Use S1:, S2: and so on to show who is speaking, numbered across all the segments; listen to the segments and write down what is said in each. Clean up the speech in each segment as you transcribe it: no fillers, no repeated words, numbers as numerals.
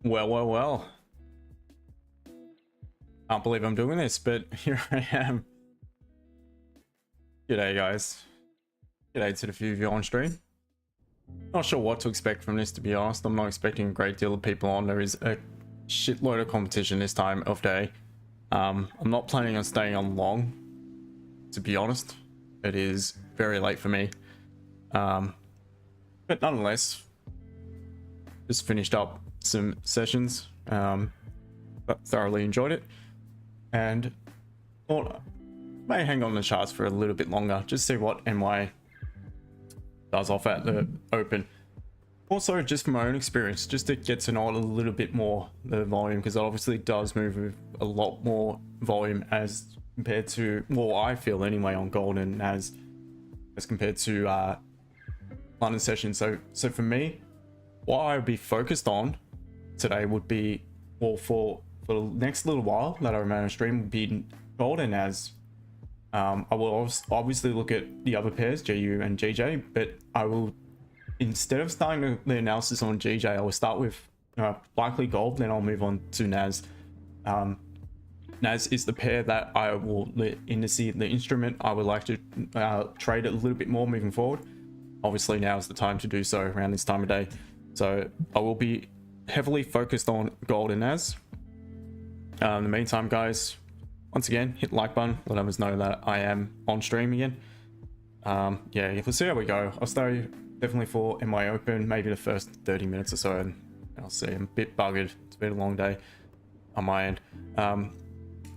S1: Well. Can't believe I'm doing this, but here I am. G'day, guys. G'day to the few of you on stream. Not sure what to expect from this, to be honest. I'm not expecting a great deal of people on. There is a shitload of competition this time of day. I'm not planning on staying on long, to be honest. It is very late for me. But nonetheless, just finished up some sessions, but thoroughly enjoyed it. And thought may hang on the charts for a little bit longer, just see what NY does off at the open. Also, just from my own experience, just to get to know it a little bit more, the volume, because it obviously does move with a lot more volume as compared to, well, I feel anyway, on gold and as compared to London session. So for me, what I would be focused on today would be, well, for the next little while that I remain on stream, would be gold and as. I will obviously look at the other pairs, GU and GJ, but I will, instead of starting the analysis on GJ, I will start with likely gold, then I'll move on to NAS. NAS is the pair that I will, the instrument I would like to trade a little bit more moving forward. Obviously now is the time to do so, around this time of day. So I will be heavily focused on gold and NAS. In the meantime, guys, once again, hit the like button, let others know that I am on stream again. Yeah, let's see how we go. I'll stay definitely for NY Open, maybe the first 30 minutes or so, and I'll see. I'm a bit buggered. It's been a long day on my end.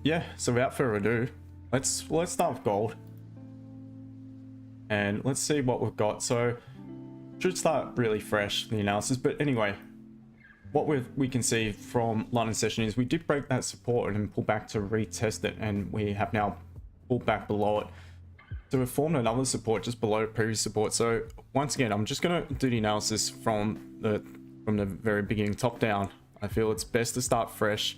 S1: Yeah, so without further ado, let's start with gold. And let's see what we've got. So, should start really fresh, the analysis. But anyway, what we can see from London session is we did break that support and pull back to retest it, and we have now pulled back below it. So we've formed another support just below the previous support. So once again, I'm just going to do the analysis from the very beginning, top down. I feel it's best to start fresh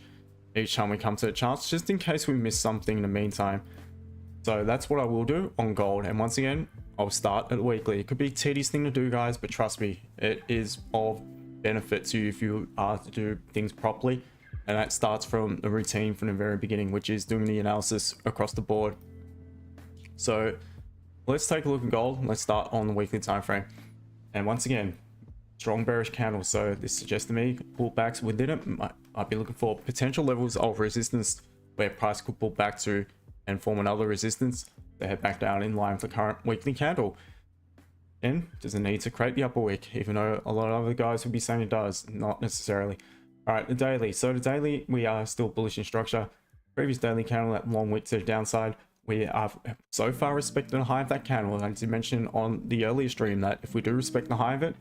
S1: each time we come to the charts, just in case we miss something in the meantime. So that's what I will do on gold. And once again, I'll start at weekly. It could be tedious thing to do, guys, but trust me, it is of benefit to you if you are to do things properly. And that starts from the routine from the very beginning, which is doing the analysis across the board. So let's take a look at gold. Let's start on the weekly time frame. And once again, strong bearish candle. So this suggests to me pullbacks within it. I'd be looking for potential levels of resistance where price could pull back to and form another resistance to head back down in line with the current weekly candle. And does it need to create the upper wick, even though a lot of other guys would be saying it does? Not necessarily. All right, the daily. So the daily, we are still bullish in structure. Previous daily candle, that long wick to the downside. We have so far respected the high of that candle. And I did mention on the earlier stream that if we do respect the high of it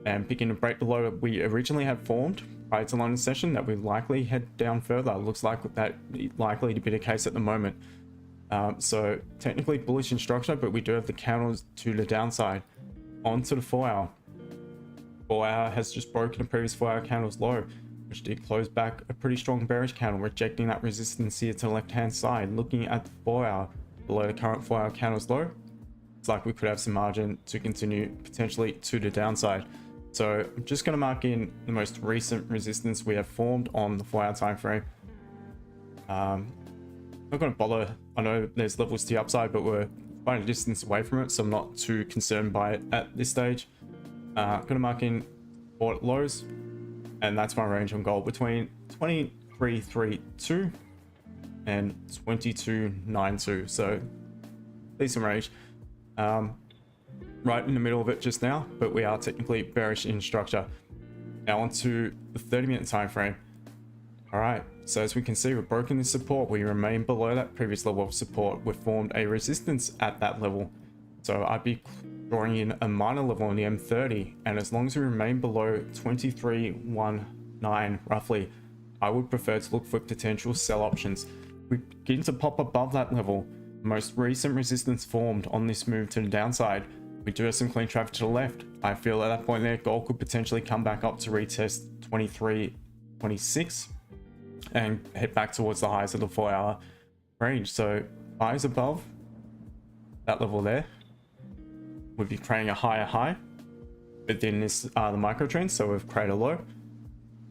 S1: and begin to break below it we originally had formed prior to London session, that we likely head down further. Looks like that likely to be the case at the moment. So technically bullish in structure, but we do have the candles to the downside. Onto the 4 hour. 4 hour has just broken the previous 4 hour candle's low, which did close back a pretty strong bearish candle, rejecting that resistance here to the left hand side. Looking at the 4 hour below the current 4 hour candle's low, it's like we could have some margin to continue potentially to the downside. So I'm just going to mark in the most recent resistance we have formed on the 4 hour time frame. Not going to bother. I know there's levels to the upside, but we're quite a distance away from it, so I'm not too concerned by it at this stage. Going to mark in support lows, and that's my range on gold between 23.32 and 22.92. So decent range. Right in the middle of it just now, but we are technically bearish in structure. Now onto the 30-minute time frame. All right, so as we can see, we've broken this support. We remain below that previous level of support. We've formed a resistance at that level. So I'd be drawing in a minor level on the M30. And as long as we remain below 23.19 roughly, I would prefer to look for potential sell options. We begin to pop above that level. Most recent resistance formed on this move to the downside. We do have some clean traffic to the left. I feel at that point there, gold could potentially come back up to retest 23.26. and head back towards the highs of the 4 hour range. So highs above that level there would be creating a higher high, but then this the micro trend, so we've created a low.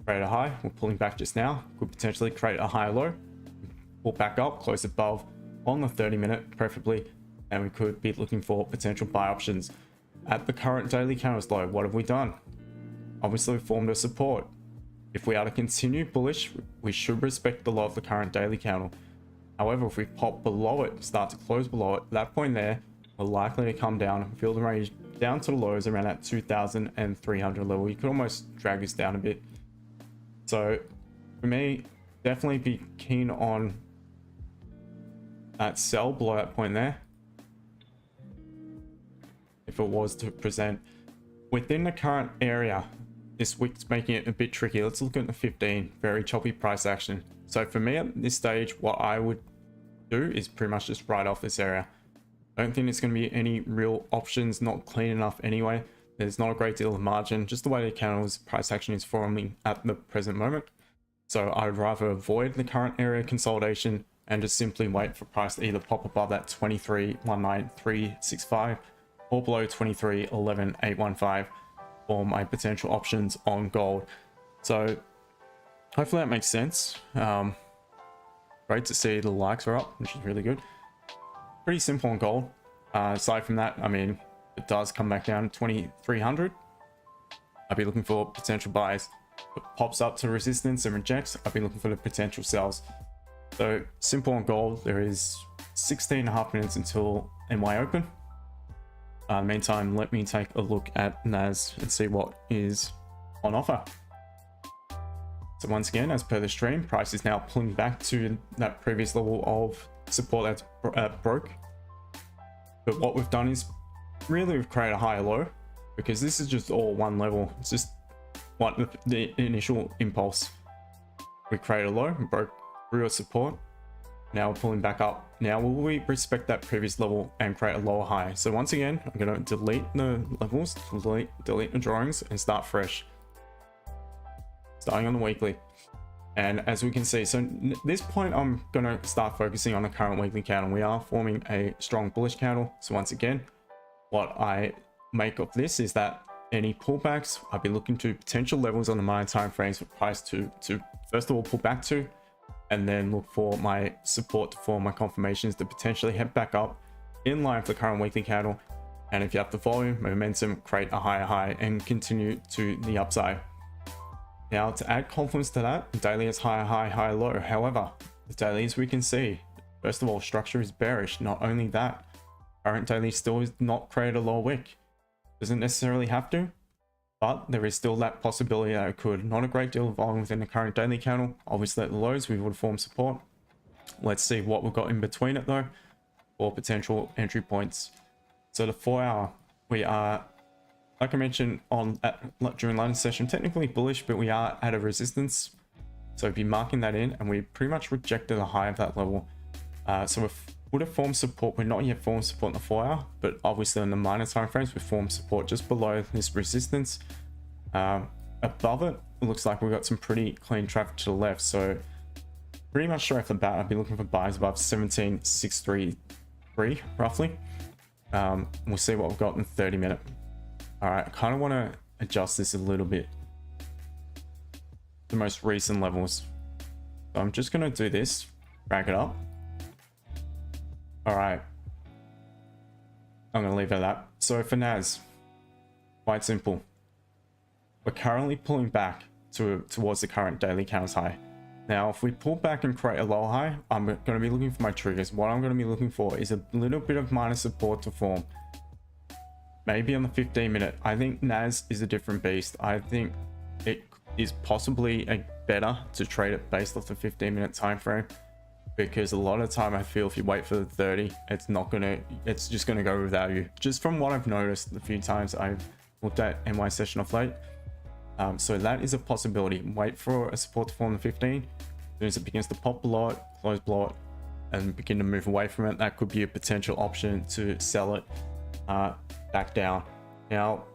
S1: create a high. We're pulling back just now. Could potentially create a higher low, pull back up, close above on the 30-minute preferably, and we could be looking for potential buy options. At the current daily candles low, what have we done? Obviously, we formed a support. If we are to continue bullish, we should respect the low of the current daily candle. However, if we pop below it, start to close below it, at that point there, we're likely to come down, feel the range down to the lows around that 2,300 level. You could almost drag this down a bit. So for me, definitely be keen on that sell below that point there. If it was to present within the current area, this week's making it a bit tricky. Let's look at the 15, very choppy price action. So for me at this stage, what I would do is pretty much just write off this area. I don't think there's going to be any real options, not clean enough anyway. There's not a great deal of margin, just the way the candle's price action is forming at the present moment. So I'd rather avoid the current area consolidation and just simply wait for price to either pop above that 23,19365 or below 23,11815 for my potential options on gold. So hopefully that makes sense. Great to see the likes are up, which is really good. Pretty simple on gold. Aside from that, I mean, it does come back down to 2300. I'd be looking for potential buys. If it pops up to resistance and rejects, I'd be looking for the potential sells. So simple on gold. There is 16.5 minutes until NY open. Meantime, let me take a look at NAS and see what is on offer. So once again, as per the stream, price is now pulling back to that previous level of support that's broke. But what we've done is really we've created a higher low, because this is just all one level. It's just one the initial impulse. We created a low and broke through a support. Now we're pulling back up. Now will we respect that previous level and create a lower high? So once again, I'm going to delete the levels, delete the drawings, and start fresh. Starting on the weekly. And as we can see, so at this point, I'm going to start focusing on the current weekly candle. We are forming a strong bullish candle. So once again, what I make of this is that any pullbacks, I'll be looking to potential levels on the minor time frames for price to first of all pull back to, and then look for my support to form my confirmations to potentially head back up in line with the current weekly candle. And if you have the volume, momentum, create a higher high and continue to the upside. Now to add confidence to that, the daily is higher high, higher low. However, the daily, as we can see, first of all, structure is bearish. Not only that, current daily still is not created a lower wick. Doesn't necessarily have to, but there is still that possibility that it could. Not a great deal of volume within the current daily candle. Obviously at the lows, we would form support. Let's see what we've got in between it though, for potential entry points. So the 4 hour, we are, like I mentioned during London session, technically bullish, but we are at a resistance. So be marking that in, and we pretty much rejected the high of that level. So we would have formed support. We're not yet formed support in the 4 hour, but obviously in the minor time frames, we formed support just below this resistance. Above it, it looks like we've got some pretty clean traffic to the left. So pretty much straight off the bat, I'd be looking for buys above 17,633 roughly. We'll see what we've got in 30-minute. All right, I kind of want to adjust this a little bit. The most recent levels. So I'm just going to do this, drag it up. All right. I'm going to leave it at that. So for NAS, quite simple. We're currently pulling back towards the current daily candles high. Now, if we pull back and create a lower high, I'm going to be looking for my triggers. What I'm going to be looking for is a little bit of minor support to form. Maybe on the 15-minute. I think NAS is a different beast. I think it is possibly better to trade it based off the 15-minute time frame, because a lot of the time I feel if you wait for the 30, it's just gonna go without you. Just from what I've noticed the few times I've looked at NY session off late. So that is a possibility. Wait for a support to form the 15. As soon as it begins to pop below it, close below it, and begin to move away from it, that could be a potential option to sell it back down. Now,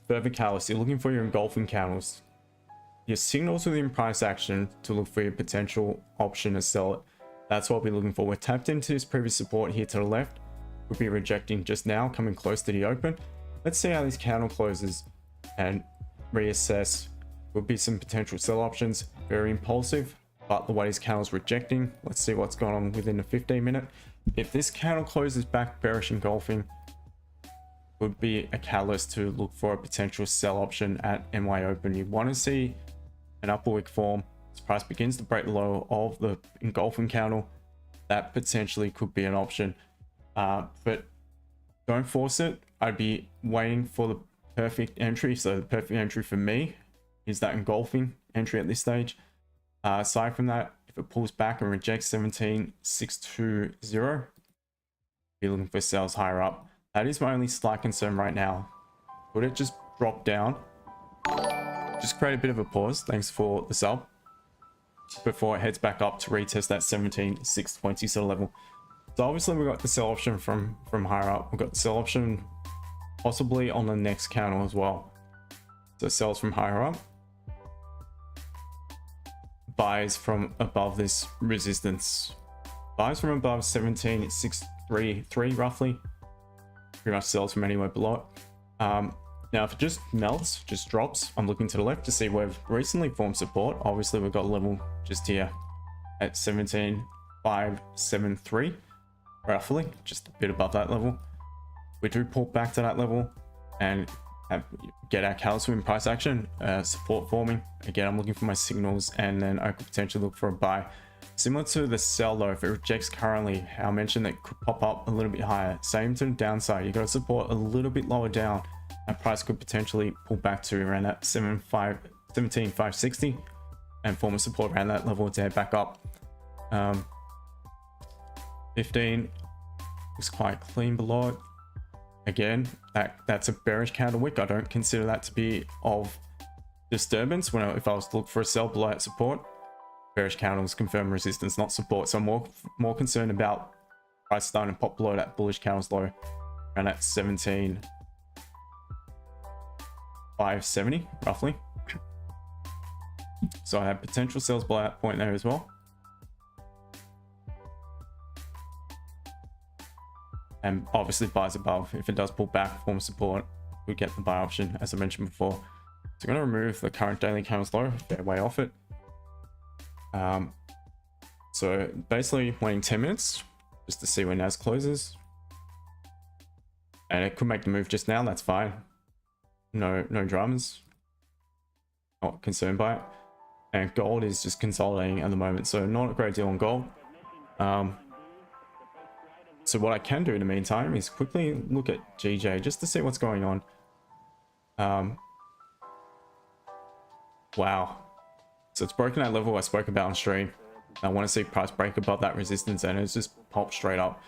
S1: further catalysts, you're looking for your engulfing candles. Your signals within price action to look for your potential option to sell it. That's what we're looking for. We're tapped into this previous support here to the left. We'll be rejecting just now, coming close to the open. Let's see how this candle closes and reassess Would be some potential sell options, very impulsive, but the way this candle's rejecting, let's see what's going on within the 15-minute. If this candle closes back bearish engulfing, would be a catalyst to look for a potential sell option at NY Open. You want to see an upper wick form. This price begins to break the low of the engulfing candle. That potentially could be an option, but don't force it. I'd be waiting for the perfect entry. So the perfect entry for me is that engulfing entry at this stage. Aside from that, if it pulls back and rejects 17,620, be looking for sales higher up. That is my only slight concern right now. Would it just drop down? Just create a bit of a pause. Thanks for the sub. Before it heads back up to retest that 17,620 sort of level. So obviously we got the sell option from higher up. We've got the sell option possibly on the next candle as well. So sells from higher up. Buys from above this resistance. Buys from above 17,633 roughly. Pretty much sells from anywhere below. Now if it just melts, just drops, I'm looking to the left to see where we've recently formed support. Obviously we've got a level just here at 17,573 roughly, just a bit above that level. We do pull back to that level and get our candle swing price action, support forming. Again, I'm looking for my signals, and then I could potentially look for a buy. Similar to the sell though, if it rejects currently, I mentioned that could pop up a little bit higher. Same to the downside, you got to support a little bit lower down. That price could potentially pull back to around that 17,560 and form a support around that level to head back up. 15 looks quite clean below it. Again, that's a bearish candle wick. I don't consider that to be of disturbance if I was to look for a sell below that support. Bearish candles confirm resistance, not support. So I'm more concerned about price starting to pop below that bullish candle's low around that 17,570 roughly. So I have potential sells below that point there as well. And obviously buys above. If it does pull back, form support, we get the buy option as I mentioned before. So I'm going to remove the current daily candles low, fair way off it. So basically waiting 10 minutes just to see when NAS closes. And it could make the move just now, that's fine. No dramas. Not concerned by it. And gold is just consolidating at the moment, so not a great deal on gold. So what I can do in the meantime is quickly look at GJ just to see what's going on. Wow. So it's broken that level I spoke about on stream. I want to see price break above that resistance, and it's just popped straight up.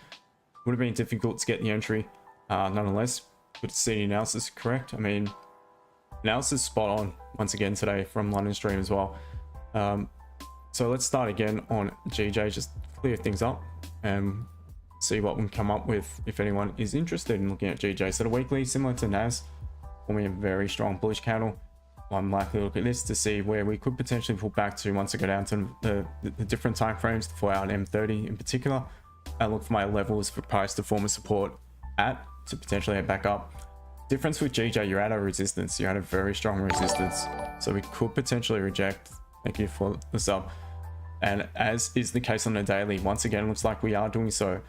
S1: Would have been difficult to get the entry. Nonetheless, good to see the analysis correct. I mean, analysis spot on once again today from London stream as well. So let's start again on GJ, just clear things up and see what we can come up with if anyone is interested in looking at GJ. So the weekly, similar to NAS, forming a very strong bullish candle. I'm likely to look at this to see where we could potentially pull back to once I go down to the different time frames, the 4 hour and M30 in particular. I look for my levels for price to form a support at to potentially head back up. Difference with GJ, you're at a resistance, you're at a very strong resistance, so we could potentially reject. Thank you for the sub. And as is the case on the daily, once again looks like we are doing so.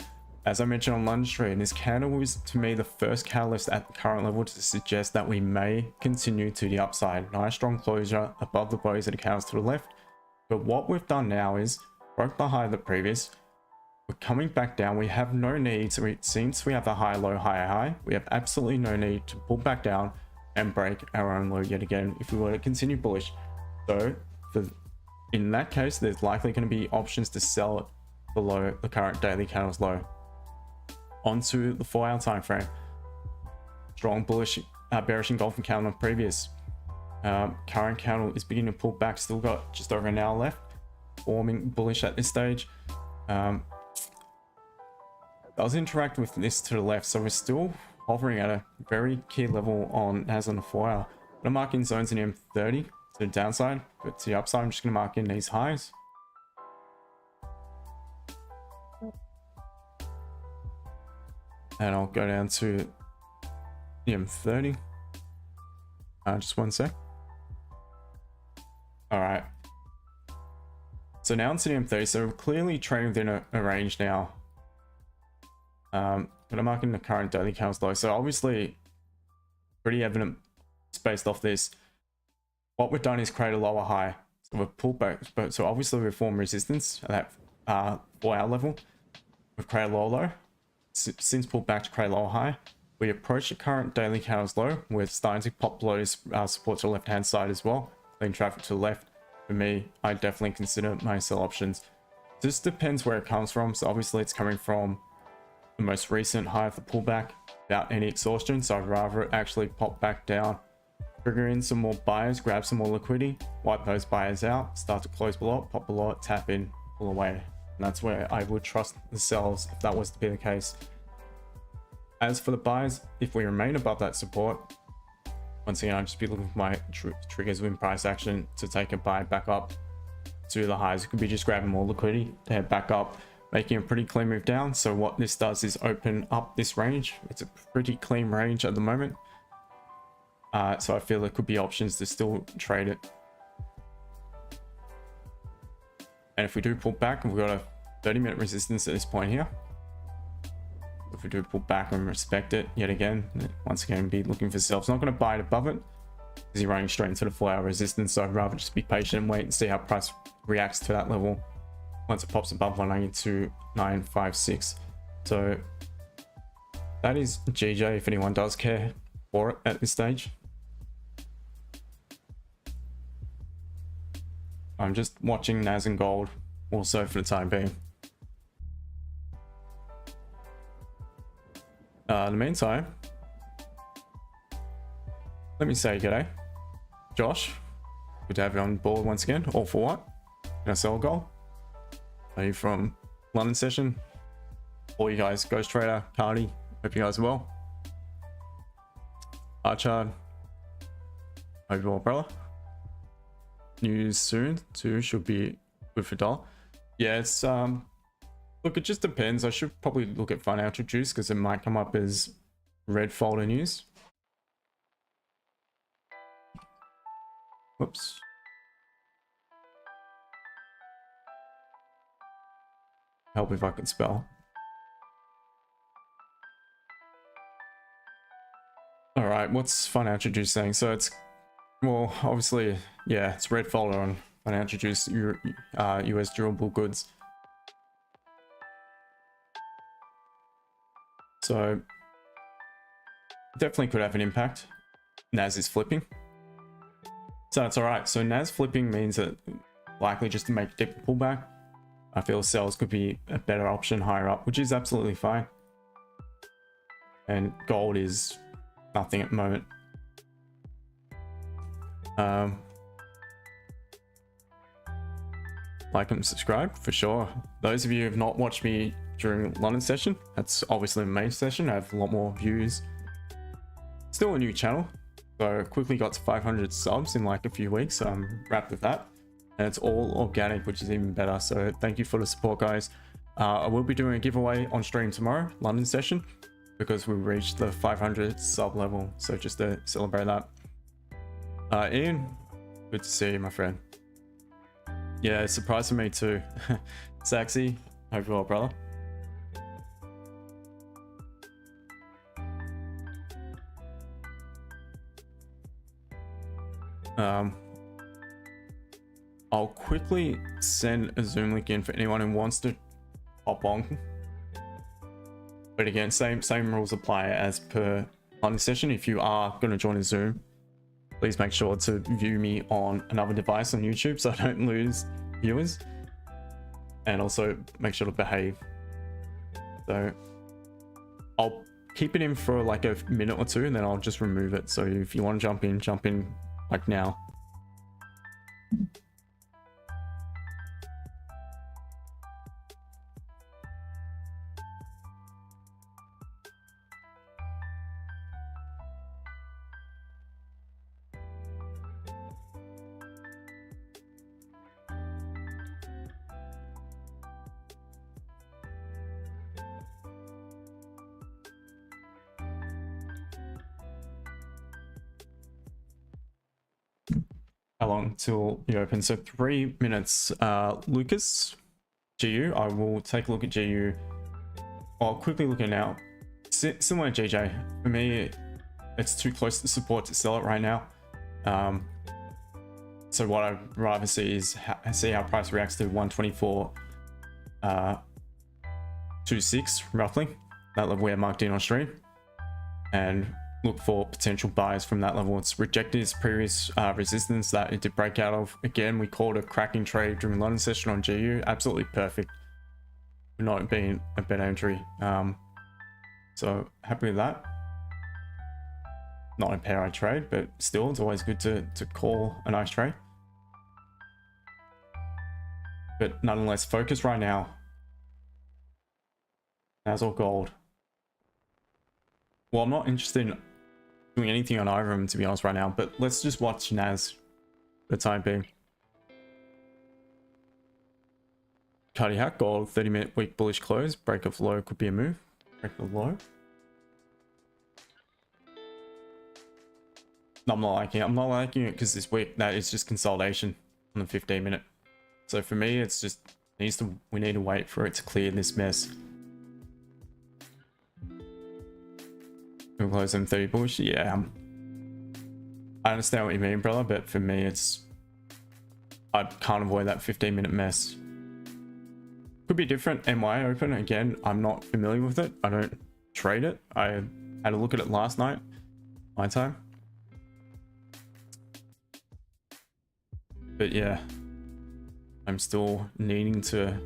S1: As I mentioned on London stream, this candle was to me the first catalyst at the current level to suggest that we may continue to the upside. Nice strong closure above the bodies of the candles to the left. But what we've done now is broke the high of the previous. We're coming back down. We have no need, so since we have the high, low, higher, high, we have absolutely no need to pull back down and break our own low yet again if we were to continue bullish. So in that case, there's likely going to be options to sell it below the current daily candles low. Onto the 4 hour time frame. Strong bullish, bearish engulfing candle on previous. Current candle is beginning to pull back. Still got just over an hour left. Forming bullish at this stage. Does interact with this to the left, so we're still hovering at a very key level on NAS on the 4 hour. I'm gonna mark in zones in the M30 to the downside, but to the upside, I'm just gonna mark in these highs. And I'll go down to the M30. Just one sec. All right. So now it's an M30, so we're clearly trading within a range now. But I'm marking the current daily candles low. So obviously, pretty evident based off this. What we've done is create a lower high. So we've pulled back. So obviously we've formed resistance at that 4 hour level. We've created a lower low. Since pulled back to create a lower high. We approach the current daily candles low. We're starting to pop below support to the left hand side as well. Lean traffic to the left. For me, I definitely consider my sell options. This depends where it comes from. So obviously it's coming from the most recent high of the pullback without any exhaustion. So I'd rather it actually pop back down, trigger in some more buyers, grab some more liquidity, wipe those buyers out, start to close below it, pop below it, tap in, pull away. And that's where I would trust the sells if that was to be the case. As for the buys, if we remain above that support, once again, I'll just be looking for my triggers within price action to take a buy back up to the highs. It could be just grabbing more liquidity to head back up, making a pretty clean move down. So what this does is open up this range. It's a pretty clean range at the moment. So I feel there could be options to still trade it. And if we do pull back, we've got a 30-minute resistance at this point here. If we do pull back and respect it yet again, once again, be looking for sells. Not going to buy it above it because you're running straight into the 4 hour resistance. So I'd rather just be patient and wait and see how price reacts to that level once it pops above 192.956. So that is GJ if anyone does care for it at this stage. I'm just watching NAS and gold also for the time being. In the meantime, let me say g'day, Josh. Good to have you on board once again. All for what? Can I sell a goal? Are you from London session? All you guys, Ghost Trader, Cardi, hope you guys are well. Archard, hope you're well, brother. News soon too, should be good for dollar. Yeah, it's look, it just depends. I should probably look at financial juice because it might come up as red folder news. Whoops. Help if I can spell. All right, what's financial juice saying? So it's, well, obviously, yeah, it's red folder on financial juice, US durable goods. So definitely could have an impact. NAS is flipping. So that's all right. So NAS flipping means that likely just to make a deeper pullback. I feel sells could be a better option higher up, which is absolutely fine. And gold is nothing at the moment. Like and subscribe for sure. Those of you who have not watched me during London session, that's obviously the main session. I have a lot more views. Still a new channel, so quickly got to 500 subs in like a few weeks, so I'm wrapped with that. And it's all organic, which is even better. So thank you for the support, guys. I will be doing a giveaway on stream tomorrow, London session, because we reached the 500 sub level. So just to celebrate that. Ian, good to see you, my friend. Yeah, it's surprising me too. Saxy, hope you're well, brother. I'll quickly send a Zoom link in for anyone who wants to hop on. But again, same rules apply as per London session. If you are going to join a Zoom, please make sure to view me on another device on YouTube so I don't lose viewers. And also make sure to behave. So I'll keep it in for like a minute or two and then I'll just remove it. So if you want to jump in like now. long till you open? So 3 minutes. Lucas, GU. I will take a look at GU. I'll quickly look at now. Similar to GJ. For me, it's too close to support to sell it right now. So what I'd rather see is see how price reacts to 124.26 roughly. That level we have marked in on stream, and look for potential buys from that level. It's rejected its previous resistance that it did break out of. Again, we called a cracking trade during London session on GU. Absolutely perfect. Not being a better entry. So happy with that. Not a pair I trade, but still it's always good to call a nice trade. But nonetheless, focus right now. As all gold. Well, I'm not interested in doing anything on either of them, to be honest, right now, but let's just watch NAS for the time being. Cardi hack gold, 30-minute weak bullish close. Break of low could be a move. Break the low. No, I'm not liking it. I'm not liking it because this week that is just consolidation on the 15-minute. So for me, it's just we need to wait for it to clear this mess. We'll close them 30 bullish. Yeah, I understand what you mean, brother, but for me, I can't avoid that 15-minute mess. Could be different. NY open again. I'm not familiar with it. I don't trade it. I had a look at it last night, my time. But yeah, I'm still needing to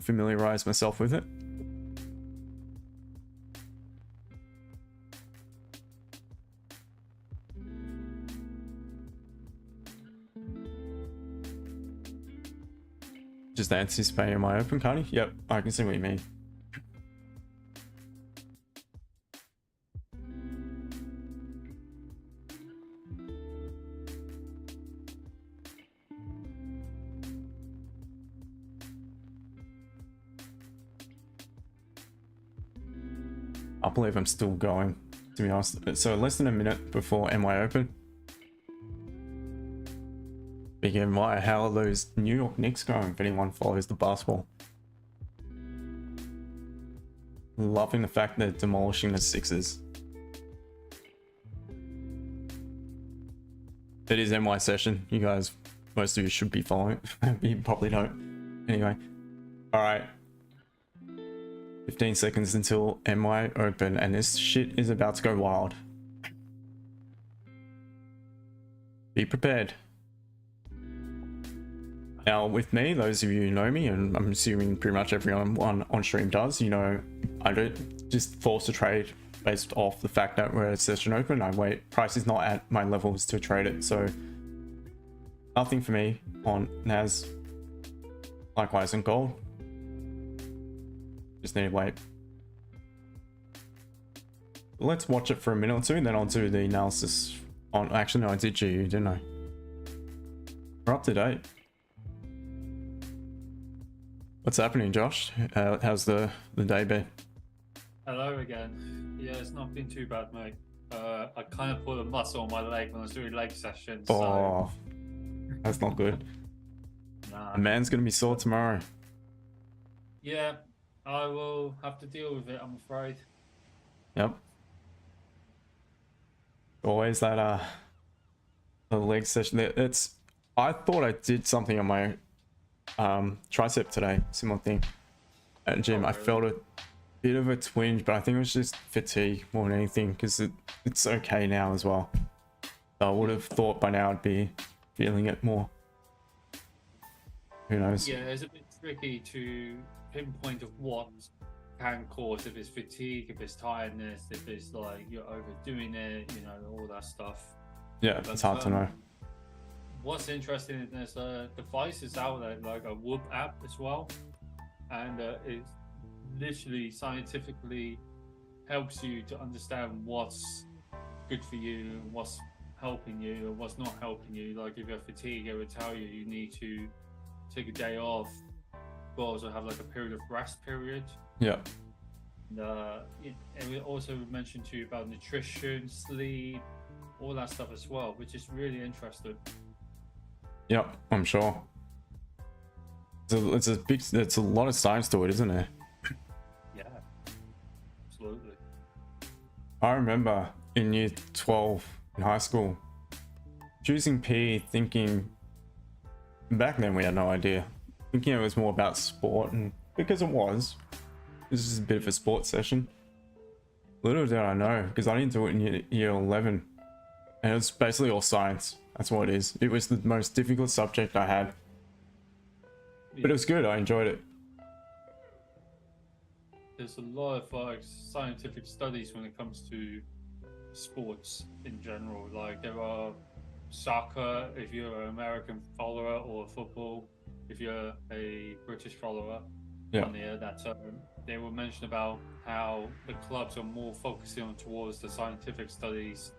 S1: familiarize myself with it. Just anticipating my open, Cardi? Yep, I can see what you mean. I believe I'm still going, to be honest. So less than a minute before NY open. Big NY, how are those New York Knicks going if anyone follows the basketball? Loving the fact they're demolishing the Sixers. It is NY session. You guys, most of you should be following. You probably don't. Anyway. Alright. 15 seconds until NY open, and this shit is about to go wild. Be prepared. Now, with me, those of you who know me, and I'm assuming pretty much everyone on stream does, you know, I don't just force a trade based off the fact that we're at session open. I wait. Price is not at my levels to trade it, so nothing for me on NAS. Likewise on gold. Just need to wait. Let's watch it for a minute or two, and then I'll do the analysis on. Actually, no, I did GU, didn't I? We're up to date. What's happening, Josh? How's the day been?
S2: Hello again. Yeah, it's not been too bad, mate. I kind of pulled a muscle on my leg when I was doing leg sessions.
S1: Oh, that's not good.
S2: Nah.
S1: A man's gonna be sore tomorrow.
S2: Yeah, I will have to deal with it, I'm afraid.
S1: Yep. Always that the leg session. I thought I did something on my tricep today, similar thing at the gym.
S2: Oh,
S1: I
S2: really?
S1: felt a bit of a twinge, but I think it was just fatigue more than anything, because it's okay now as well. So I would have thought by now I'd be feeling it more. Who knows?
S2: Yeah, it's a bit tricky to pinpoint of what can cause, if it's fatigue, if it's tiredness, if it's like you're overdoing it, you know, all that stuff.
S1: Yeah, it's hard to know.
S2: What's interesting is there's devices out there like a Whoop app as well, and it literally scientifically helps you to understand what's good for you, what's helping you, and what's not helping you. Like if you're fatigued, it would tell you need to take a day off, but also have like a period of rest period.
S1: Yeah.
S2: And we also mentioned to you about nutrition, sleep, all that stuff as well, which is really interesting.
S1: Yep, I'm sure. It's a lot of science to it, isn't it?
S2: Yeah, absolutely.
S1: I remember in year 12 in high school choosing P, thinking back then we had no idea, thinking it was more about sport, and because it was, this is a bit of a sports session. Little did I know, because I didn't do it in year 11, and it was basically all science. That's what it is. It was the most difficult subject I had, but it was good. I enjoyed it.
S2: There's a lot of like scientific studies when it comes to sports in general. Like there are soccer if you're an American follower, or football if you're a British follower.
S1: Yeah.
S2: On there, that they will mention about how the clubs are more focusing on towards the scientific studies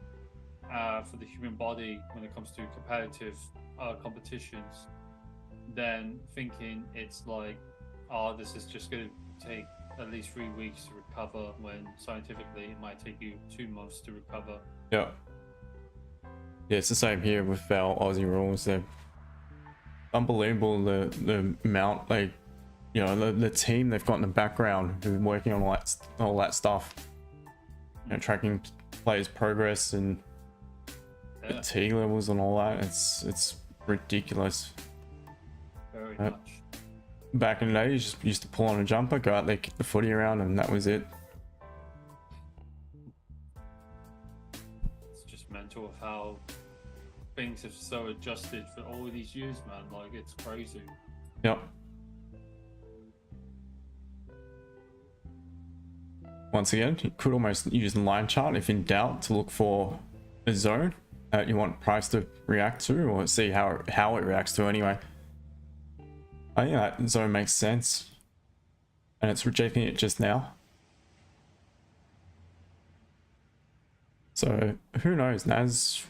S2: for the human body when it comes to competitive competitions, than thinking it's like, oh, this is just going to take at least 3 weeks to recover, when scientifically it might take you 2 months to recover.
S1: Yeah. Yeah, it's the same here with our Aussie rules. They're unbelievable, the amount, like, you know, the team they've got in the background who've been working on all that stuff, you know, tracking players' progress and fatigue levels and all that. It's ridiculous.
S2: Very much.
S1: Back in the day, you just used to pull on a jumper, go out there, kick the footy around, and that was it.
S2: It's just mental of how things have so adjusted for all these years, man. Like, it's crazy.
S1: Yep. Once again, you could almost use the line chart if in doubt to look for a zone that you want price to react to, or see how it reacts to anyway. I think that zone makes sense, and it's rejecting it just now. So who knows, NAS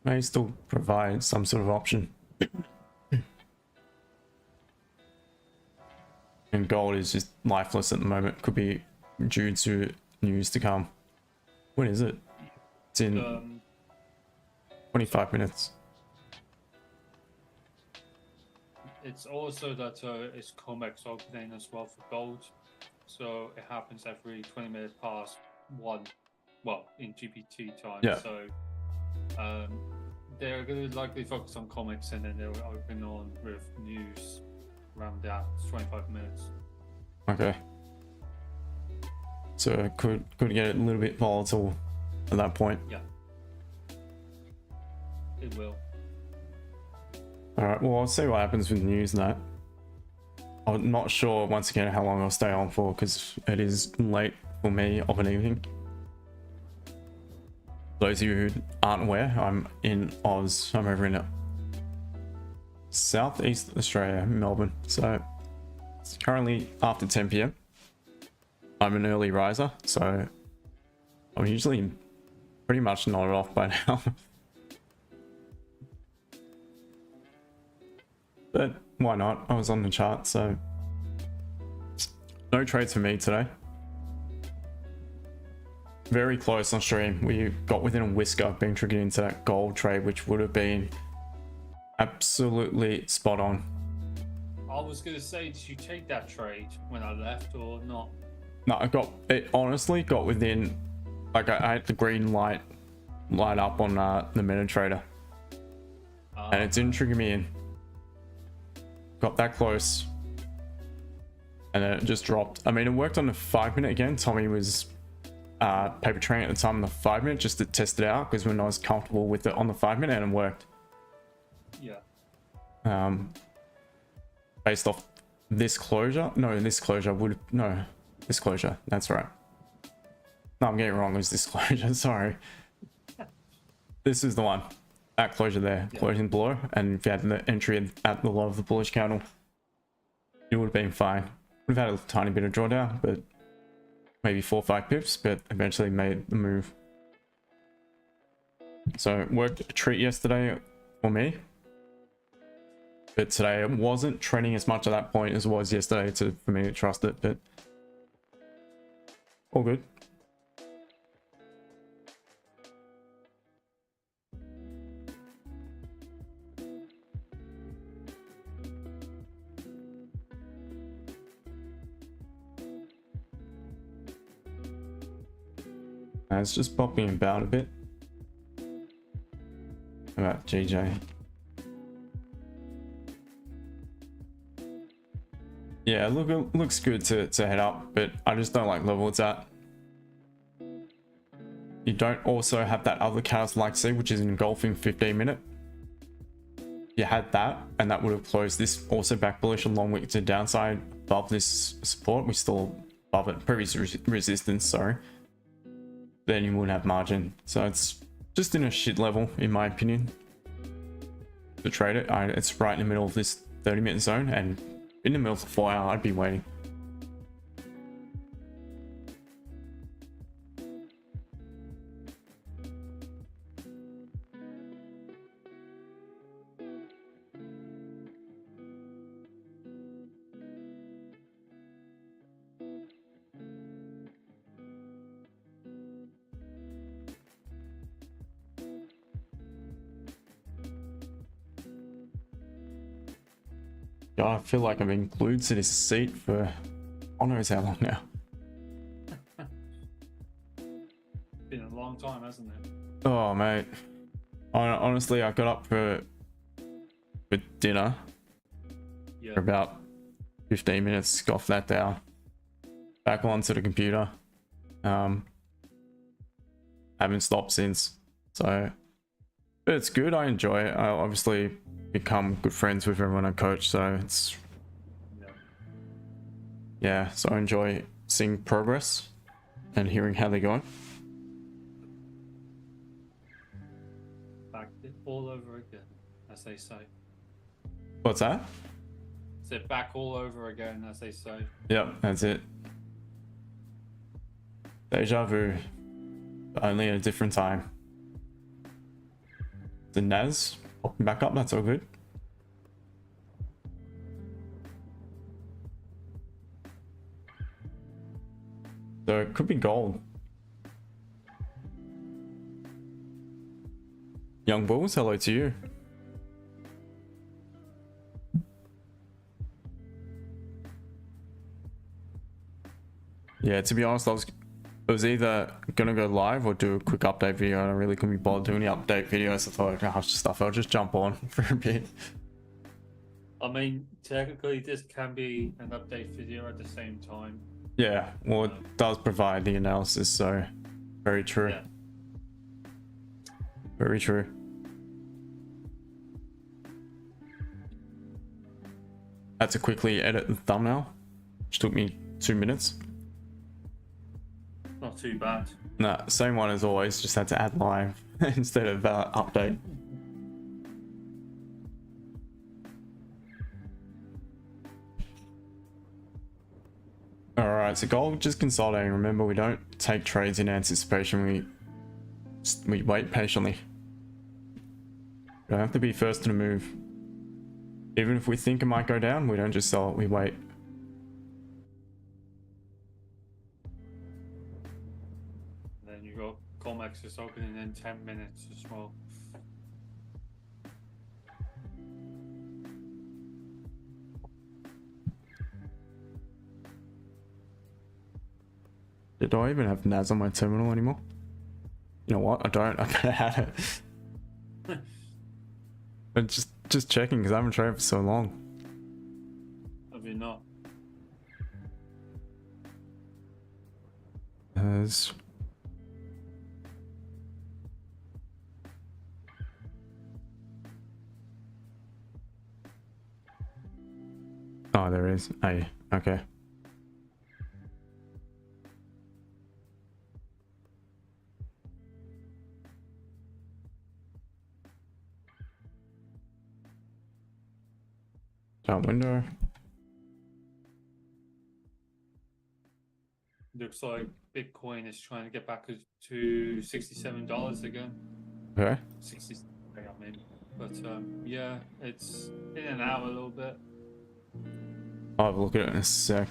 S1: may still provide some sort of option. And gold is just lifeless at the moment. Could be due to news to come. When is it? It's in 25 minutes.
S2: It's also that it's COMEX opening as well for gold, so it happens every 20 minutes past 1, well, in GPT time.
S1: Yeah.
S2: So they're going to likely focus on COMEX, and then they'll open on with news around that 25 minutes.
S1: Okay. So it could get a little bit volatile at that point.
S2: Yeah, it will.
S1: Alright, well, I'll see what happens with news and that. I'm not sure, once again, how long I'll stay on for, because it is late for me of an evening. Those of you who aren't aware, I'm in Oz. I'm over in Southeast Australia, Melbourne. So it's currently after 10 PM. I'm an early riser, so I'm usually pretty much nodded off by now. But why not? I was on the chart, so no trades for me today. Very close on stream. We got within a whisker being triggered into that gold trade, which would have been absolutely spot on.
S2: I was going to say, did you take that trade when I left or not?
S1: No, it honestly got within, like, I had the green light up on the MetaTrader, and it didn't trigger me in. Got that close, and then it just dropped. I mean, it worked on the 5 minute again. Tommy was paper trading at the time on the 5 minute just to test it out, because when I was comfortable with it on the 5 minute, and it worked.
S2: Yeah.
S1: Based off this closure. No, this closure would, no, this closure. That's right. No, I'm getting it wrong. It was this closure. Sorry. This is the one. That closure there,
S2: Yeah.
S1: closing below, and if you had the entry at the low of the bullish candle, it would have been fine. Would have had a tiny bit of drawdown, but maybe 4 or 5 pips, but eventually made the move. So it worked a treat yesterday for me, but today it wasn't trending as much at that point as it was yesterday for me to trust it, but all good. It's just popping about a bit. How about GJ? Yeah, look, it looks good to head up, but I just don't like level it's at. You don't also have that other catalyst like C, which is engulfing 15-minute. You had that, and that would have closed this also back bullish a long wick to downside above this support. We're still above it, previous resistance, sorry. Then you wouldn't have margin. So it's just in a shit level, in my opinion, to trade it. It's right in the middle of this 30-minute zone, and in the middle of the 4 hour, I'd be waiting. God, I feel like I've been glued to this seat for God knows how long now.
S2: Been a long time, hasn't it?
S1: Oh, mate. Honestly, I got up for dinner for about 15 minutes, scoffed that down, back onto the computer. Haven't stopped since. So, but it's good. I enjoy it. I obviously become good friends with everyone I coach, so it's yeah. So I enjoy seeing progress and hearing how they're going.
S2: Back it all over again, as they say.
S1: What's that?
S2: Said back all over again, as they say.
S1: Yep, that's it. Deja vu, only at a different time. The Naz popping back up, that's all good. So it could be gold. Young Bulls, hello to you. Yeah, to be honest, I was either gonna go live or do a quick update video, and I really couldn't be bothered doing the update video, so I thought, oh, stuff, I'll just jump on for a bit.
S2: I mean, technically, this can be an update video at the same time.
S1: Yeah, well, it does provide the analysis, so very true.
S2: Yeah.
S1: Very true. Had to quickly edit the thumbnail, which took me 2 minutes.
S2: Not too bad.
S1: Nah, same one as always, just had to add live instead of update. Alright, so gold just consolidating. Remember, we don't take trades in anticipation, we wait patiently. We don't have to be first to the move. Even if we think it might go down, we don't just sell it, we wait.
S2: Then you got Comex is opening in 10 minutes as well.
S1: Do I even have NAS on my terminal anymore? You know what? I don't. I gotta have it. But just checking because I haven't traded for so long.
S2: Have you not?
S1: As oh, there is. Okay. Top window.
S2: Looks like Bitcoin is trying to get back to $67 again.
S1: Okay.
S2: 60, I mean. But yeah, it's in and out a little bit.
S1: I'll have a look at it in a sec.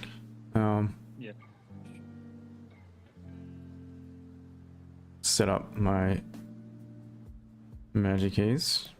S2: Yeah.
S1: Set up my magic keys.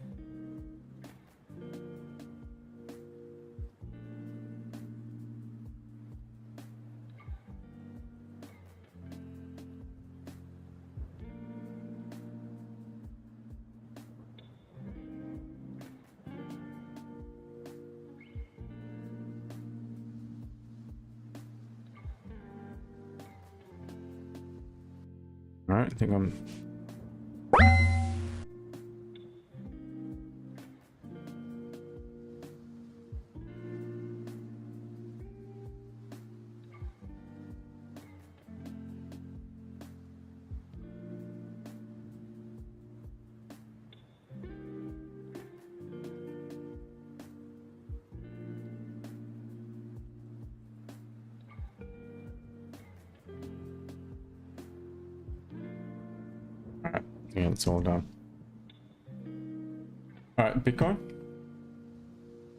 S1: I think I'm... Alright, yeah, it's all done. Alright, Bitcoin.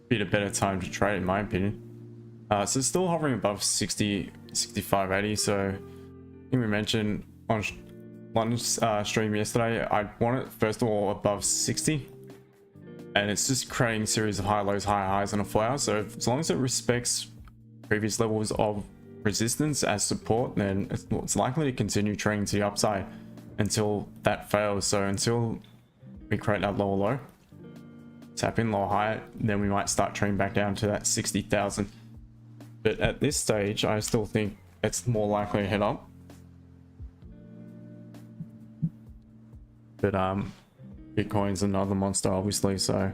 S1: Be a better time to trade in my opinion. So it's still hovering above 60, 65, 80. So I think we mentioned on one stream yesterday, I want it first of all above 60. And it's just creating a series of high lows, high highs on a 4 hour. So as long as it respects previous levels of resistance as support, then it's likely to continue trading to the upside until that fails. So until we create that lower low, tap in lower high, then we might start trading back down to that 60,000. But at this stage, I still think it's more likely to head up. But Bitcoin's another monster, obviously. So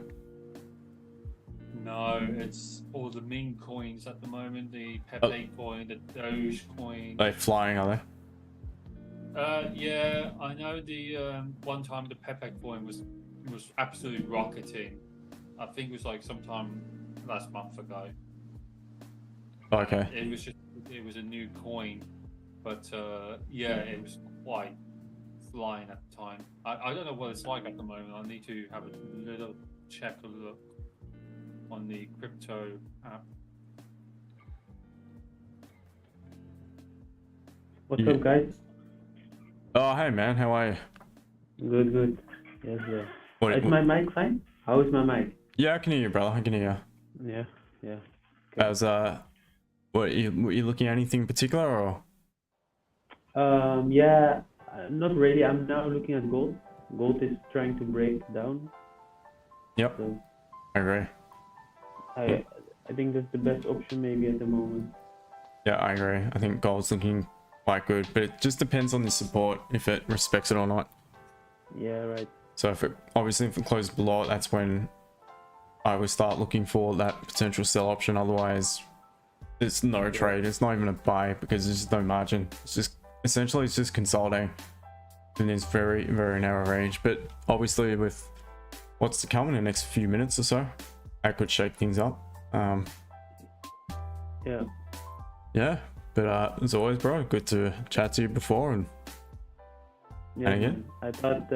S2: No, it's all the meme coins at the moment. The Pepe coin, the Doge coin.
S1: they're flying, are they?
S2: Yeah, I know the one time the Pepe coin was absolutely rocketing. I think it was like sometime last month ago.
S1: Okay.
S2: It was a new coin, but yeah, it was quite flying at the time. I don't know what it's like at the moment. I need to have a little look on the crypto app.
S3: What's up, guys?
S1: Oh, hey man, how are you?
S3: Good, good. Yes,
S1: What,
S3: is my mic fine? How is my mic?
S1: Yeah, I can hear you, brother. I can hear you.
S3: Yeah, yeah.
S1: As were you looking at anything in particular, or?
S3: Yeah, not really. I'm now looking at gold. Gold is trying to break down.
S1: Yep,
S3: So
S1: I agree.
S3: I think that's the best option maybe at the moment.
S1: Yeah, I agree. I think gold's looking quite good, but it just depends on the support if it respects it or not.
S3: Yeah, right.
S1: So if it closes below it, that's when I would start looking for that potential sell option. Otherwise, it's no trade. It's not even a buy because there's no margin. It's just essentially it's just consolidating in this very, very narrow range. But obviously, with what's to come in the next few minutes or so, that could shake things up.
S3: Yeah.
S1: Yeah, but as always, bro, good to chat to you before and
S3: Yeah.
S1: again?
S3: I thought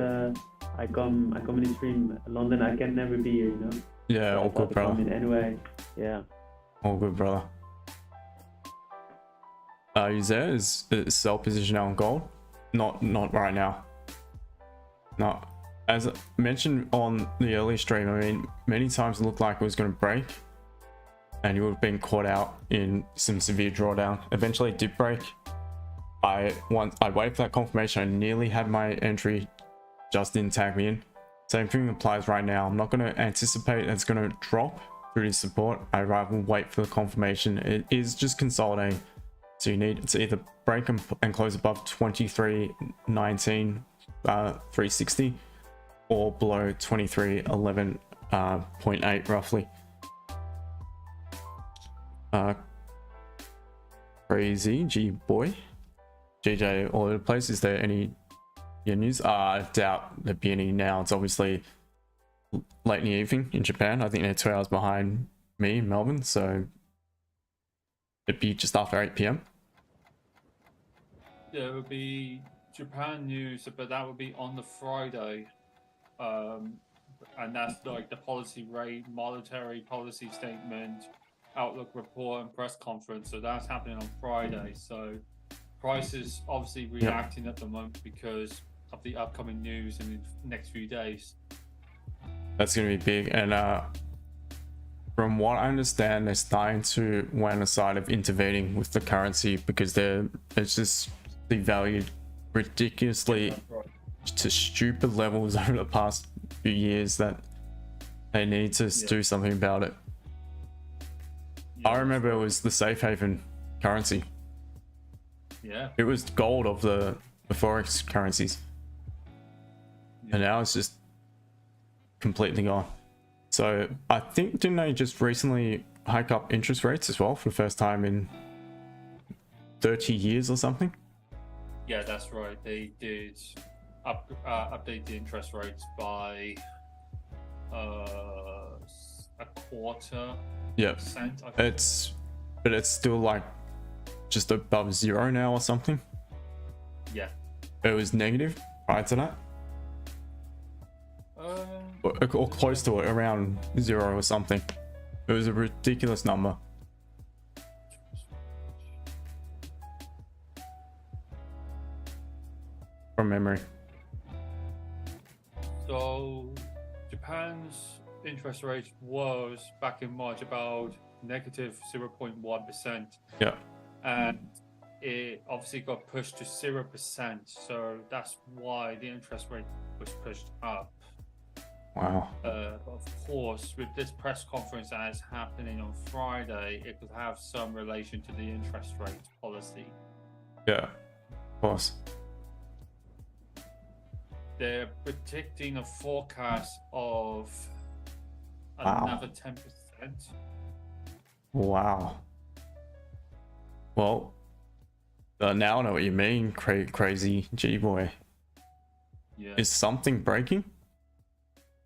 S3: I come in the stream. London, I can never be here, you know.
S1: yeah,
S3: So I
S1: all
S3: thought
S1: good,
S3: to
S1: brother.
S3: come in anyway. Yeah.
S1: All good, brother. You there? Is sell position now on gold? Not right now. No. As I mentioned on the early stream, I mean, many times it looked like it was going to break and you would have been caught out in some severe drawdown. Eventually it did break. I waited for that confirmation. I nearly had my entry, just didn't tag me in. Same thing applies right now. I'm not going to anticipate it's going to drop through this support. I'd rather wait for the confirmation. It is just consolidating. So you need to either break and close above 23.19, 360, or below 23.11.8 roughly. Crazy G boy, GJ all over the place. Is there any news? I doubt there'd be any now. It's obviously late in the evening in Japan. I think they're 2 hours behind me in Melbourne, so it'd be just after 8 p.m.
S2: There would be Japan news, but that would be on the Friday. And that's like the policy rate, monetary policy statement, outlook report, and press conference. So that's happening on Friday. So price is obviously reacting at the moment because of the upcoming news in the next few days.
S1: That's going to be big. And from what I understand, they're starting to weigh on the side of intervening with the currency because it's just devalued ridiculously to stupid levels over the past few years that they need to do something about it. I remember it was the safe haven currency.
S2: Yeah.
S1: It was gold of the the Forex currencies. And now it's just completely gone. So I think, didn't they just recently hike up interest rates as well for the first time in 30 years or something?
S2: Yeah, that's right. They did update the interest rates by a quarter.
S1: Yeah,
S2: Percent,
S1: but it's still like just above zero now or something.
S2: Yeah.
S1: It was negative prior to that, or close to it, around zero or something. It was a ridiculous number. From memory.
S2: So Japan's interest rate was back in March about negative 0.1%.
S1: Yeah.
S2: And it obviously got pushed to 0%. So that's why the interest rate was pushed up.
S1: Wow.
S2: Of course, with this press conference that is happening on Friday, it could have some relation to the interest rate policy.
S1: Yeah, of course.
S2: They're predicting a forecast of
S1: Wow.
S2: another 10%.
S1: Wow. Well, now I know what you mean, crazy G-boy.
S2: Yeah.
S1: Is something breaking?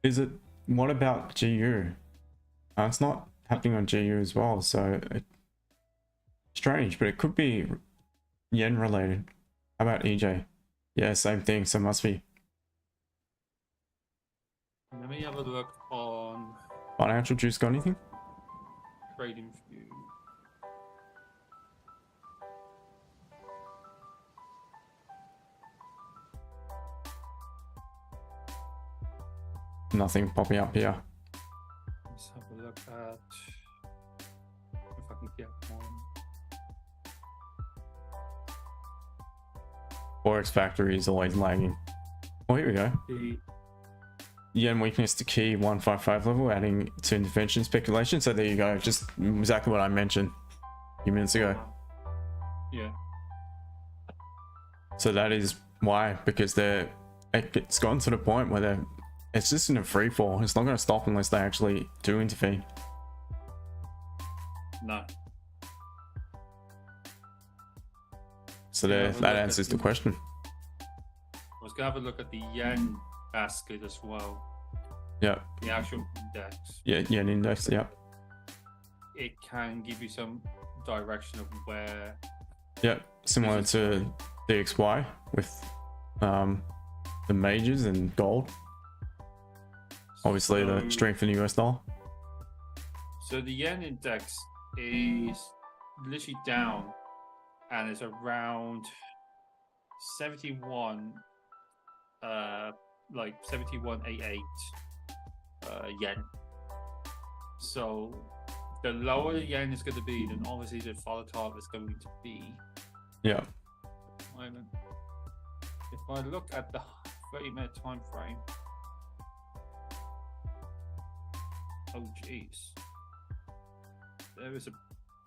S1: Is it? What about GU? It's not happening on GU as well, so strange, but it could be yen related. How about EJ? Yeah, same thing, so must be.
S2: Let me have a look on
S1: Financial Juice got anything?
S2: Trading View.
S1: Nothing popping up here.
S2: Let's have a look at if I can get one.
S1: Forex Factory is always lagging. Oh, here we go.
S2: The
S1: Yen weakness to key 155 level, adding to intervention speculation. So there you go. Just exactly what I mentioned a few minutes ago.
S2: Yeah.
S1: So that is why, because it's gotten to the point where it's just in a free fall. It's not going to stop unless they actually do intervene.
S2: No.
S1: So
S2: Yeah,
S1: there,
S2: well,
S1: that
S2: look,
S1: answers the question.
S2: I was gonna have a look at the yen basket as well.
S1: Yeah.
S2: The actual index.
S1: Yeah, yen index. Yeah.
S2: It can give you some direction of where.
S1: Yeah. Similar to DXY with the majors and gold. Obviously, the strength in the US dollar.
S2: So the yen index is literally down, and it's around 71, like 71.88 yen. So the lower the yen is going to be, then obviously the volatile is going to be.
S1: Yeah.
S2: If I look at the 30-minute time frame, oh geez, there is a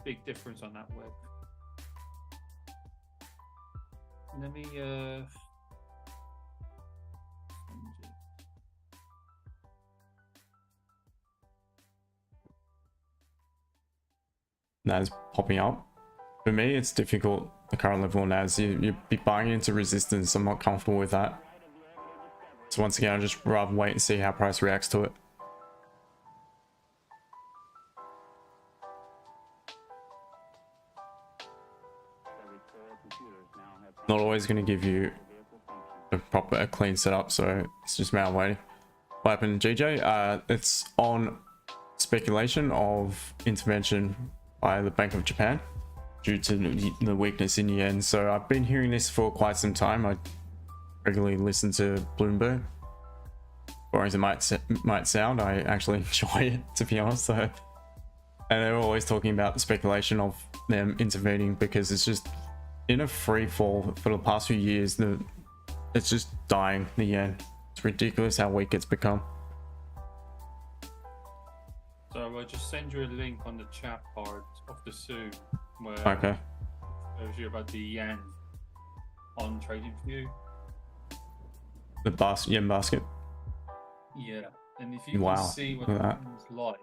S2: big difference on that web. Let me
S1: NAS popping up. For me, it's difficult. The current level of NAS, you'd be buying into resistance. I'm not comfortable with that. So once again, I'll just rather wait and see how price reacts to it. Not always going to give you a clean setup, so it's just a matter of waiting. What happened, GJ? It's on speculation of intervention by the Bank of Japan due to the weakness in yen. So I've been hearing this for quite some time. I regularly listen to Bloomberg. Boring as it might sound, I actually enjoy it, to be honest. So, and they're always talking about the speculation of them intervening because it's just in a free fall for the past few years. It's just dying, the yen. It's ridiculous how weak it's become.
S2: So I'll just send you a link on the chat part of the Zoom where
S1: Okay.
S2: it tells you about the yen on TradingView.
S1: The yen basket.
S2: Yeah, and if you
S1: Wow,
S2: can see what
S1: look at that.
S2: it's like,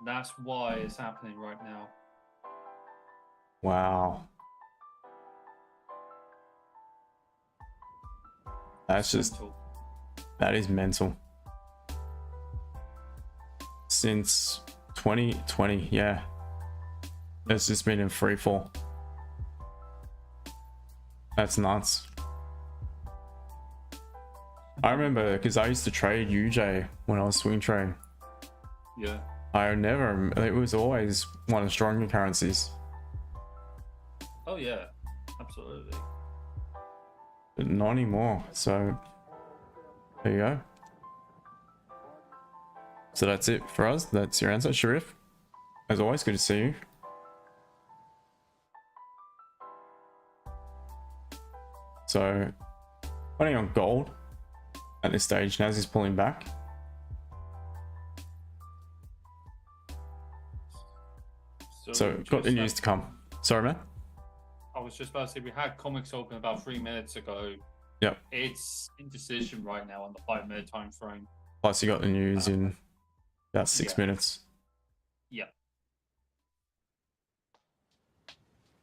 S2: that's why it's happening right now.
S1: Wow. That's just,
S2: Mental.
S1: that is mental. Since 2020, yeah. It's just been in free fall. That's nuts. I remember because I used to trade UJ when I was swing trading.
S2: Yeah.
S1: It was always one of the stronger currencies.
S2: Oh yeah, absolutely.
S1: But not anymore. So there you go. So that's it for us. That's your answer, Sharif. As always, good to see you. So, putting on gold at this stage, Naz is pulling back. So got the news to come. Sorry, man.
S2: I was just about to say we had comics open about 3 minutes ago.
S1: Yep.
S2: It's indecision right now on the 5-minute time frame.
S1: Plus, you got the news in about 6 minutes.
S2: Yeah.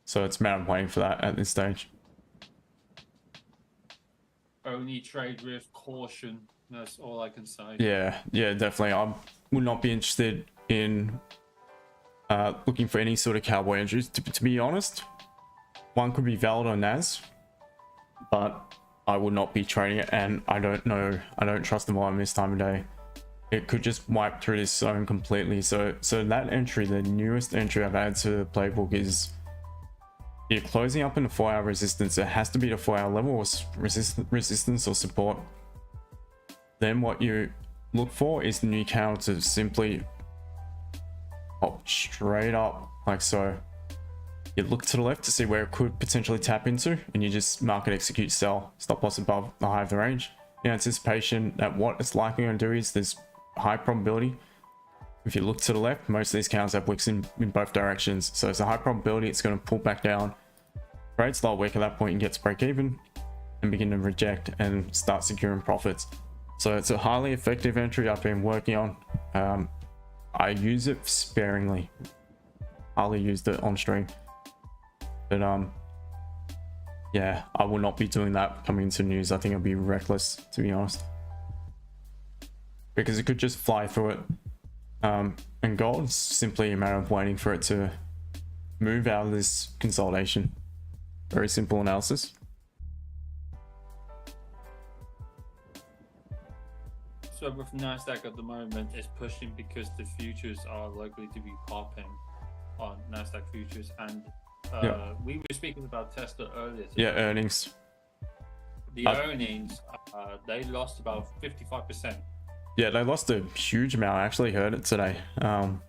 S1: So it's a matter of waiting for that at this stage.
S2: Only trade with caution. That's all I can say.
S1: Yeah, definitely. I would not be interested in looking for any sort of cowboy entries. To be honest, one could be valid on Naz, but I would not be trading it, and I don't know. I don't trust the volume this time of day. It could just wipe through this zone completely. So that entry, the newest entry I've added to the playbook, is you're closing up in the 4-hour resistance. It has to be the 4-hour level or resistance or support. Then what you look for is the new candle to simply pop straight up like so. You look to the left to see where it could potentially tap into, and you just market execute sell, stop loss above the high of the range in anticipation that what it's likely going to do is there's high probability. If you look to the left, most of these candles have wicks in both directions, so it's a high probability it's going to pull back down, trade slow wick. At that point you get to break even and begin to reject and start securing profits. So it's a highly effective entry I've been working on. I use it sparingly, hardly used it on stream, but yeah, I will not be doing that coming into news. I think it'd be reckless, to be honest, because it could just fly through it. And gold is simply a matter of waiting for it to move out of this consolidation. Very simple analysis.
S2: So with Nasdaq at the moment, it's pushing because the futures are likely to be popping on Nasdaq futures, and we were speaking about Tesla earlier today.
S1: Yeah, earnings.
S2: The earnings, they lost about 55%.
S1: Yeah, they lost a huge amount. I actually heard it today. And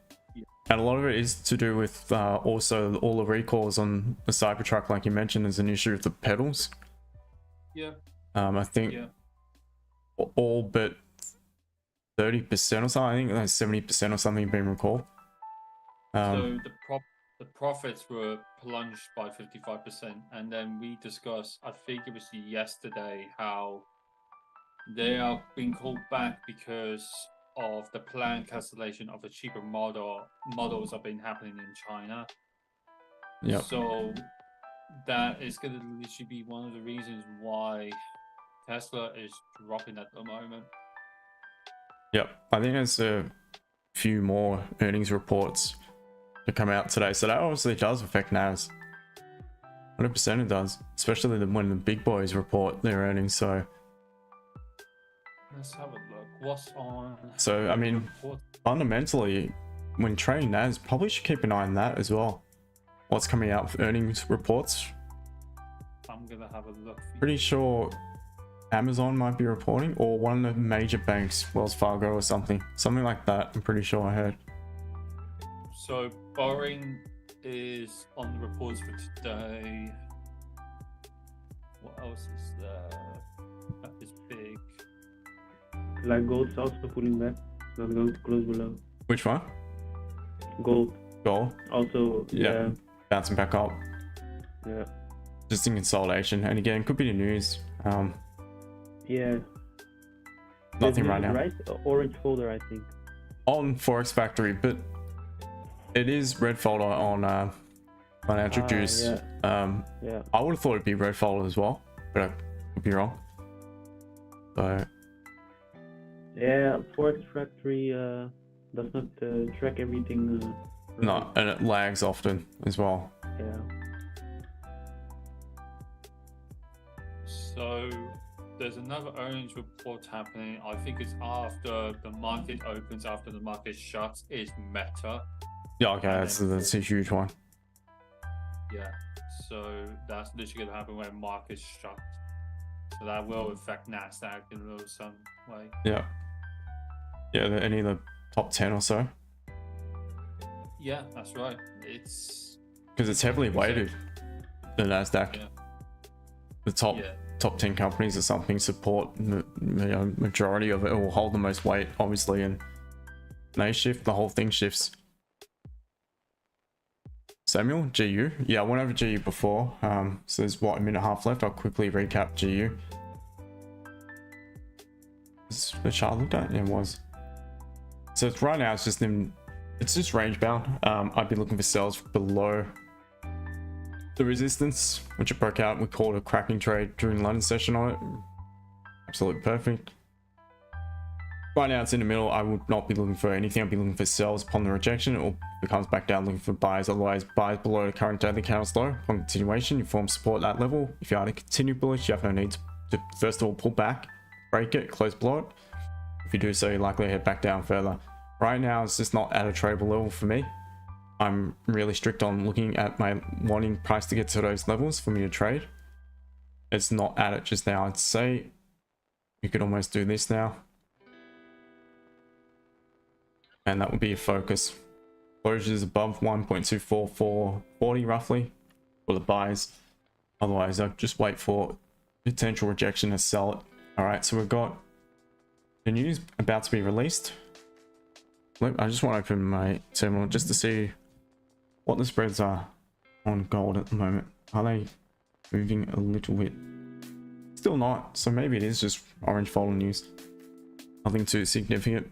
S1: a lot of it is to do with also all the recalls on the Cybertruck, like you mentioned. There's an issue with the pedals.
S2: Yeah.
S1: I think all but 30% or something. I think like 70% or something being recalled.
S2: So the profits were plunged by 55%, and then we discussed, I think it was yesterday, how they are being called back because of the planned cancellation of the cheaper models have been happening in China.
S1: Yep.
S2: So that is going to literally be one of the reasons why Tesla is dropping at the moment.
S1: Yep. I think there's a few more earnings reports to come out today. So that obviously does affect NAS. 100% it does. Especially when the big boys report their earnings. So
S2: let's have a look. What's on?
S1: So, I mean, fundamentally, when trading NAS, probably should keep an eye on that as well. What's coming out with earnings reports.
S2: I'm going to have a look.
S1: Pretty sure Amazon might be reporting, or one of the major banks, Wells Fargo or something. Something like that, I'm pretty sure I heard.
S2: So, borrowing is on the reports for today. What else is there? That is big.
S3: Like gold's also pulling back, not going to close below.
S1: Which one?
S3: Gold
S1: Gold.
S3: also, yeah.
S1: Bouncing back up.
S3: Yeah.
S1: just in consolidation. And again, could be the news.
S3: Yeah.
S1: Nothing
S3: There's
S1: right
S3: news,
S1: now
S3: Right? Orange folder, I think.
S1: on Forex Factory, but it is red folder on Financial Juice.
S3: Yeah. Yeah.
S1: I would have thought it'd be red folder as well, but I could be wrong. So
S3: Yeah. Forex Factory does not track everything.
S1: no, and it lags often as well.
S3: Yeah.
S2: So there's another earnings report happening. I think it's after the market opens, after the market shuts, is Meta.
S1: Yeah, okay, that's a huge one.
S2: Yeah. So that's literally going to happen when markets shut. So that will affect Nasdaq in a little some way.
S1: Yeah. Yeah, any of the top 10 or so.
S2: Yeah, that's right. It's
S1: Because it's heavily weighted, the Nasdaq.
S2: Yeah.
S1: The top 10 companies or something support the majority of it, or hold the most weight, obviously, and they shift, the whole thing shifts. Samuel, GU? Yeah, I went over GU before, so there's what, a minute and a half left. I'll quickly recap GU. Is the chart looked at? Yeah, it was. So it's right now, it's just range bound. I'd be looking for sales below the resistance, which it broke out. We called a cracking trade during London session on it. Absolutely perfect. Right now it's in the middle. I would not be looking for anything. I'd be looking for sells upon the rejection, or it comes back down looking for buys. Otherwise, buys below the current daily candle low. On continuation, you form support at that level. If you are to continue bullish, you have no need to first of all pull back, break it, close below it. If you do so, you're likely to head back down further. Right now, it's just not at a tradable level for me. I'm really strict on looking at my wanting price to get to those levels for me to trade. It's not at it just now. I'd say you could almost do this now. And that would be a focus. Closures above 1.24440 roughly for the buys. Otherwise, I'd just wait for potential rejection to sell it. All right, so we've got the news about to be released. I just want to open my terminal just to see what the spreads are on gold at the moment. Are they moving a little bit? Still not, so maybe it is just orange folder news. Nothing too significant.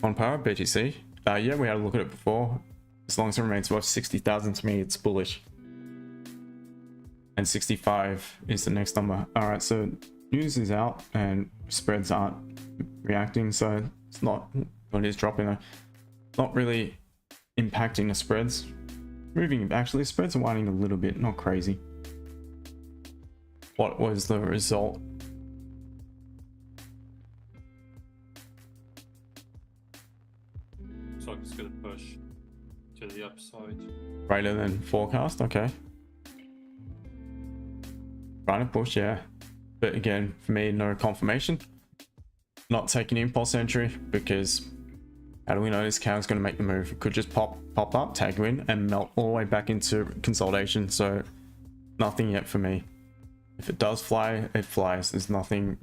S1: On power, BTC. Yeah, we had a look at it before. As long as it remains above 60,000, to me, it's bullish. And 65 is the next number. All right, so news is out and spreads aren't reacting, so it's not. It is dropping though. Not really impacting the spreads. Moving, actually, spreads are winding a little bit, not crazy. What was the result?
S2: So I'm just going to push to the upside.
S1: Greater than forecast, okay. Trying to push, yeah. But again, for me, no confirmation. Not taking impulse entry because how do we know this candle's going to make the move? It could just pop up, tag you in, and melt all the way back into consolidation. So nothing yet for me. If it does fly, it flies. There's nothing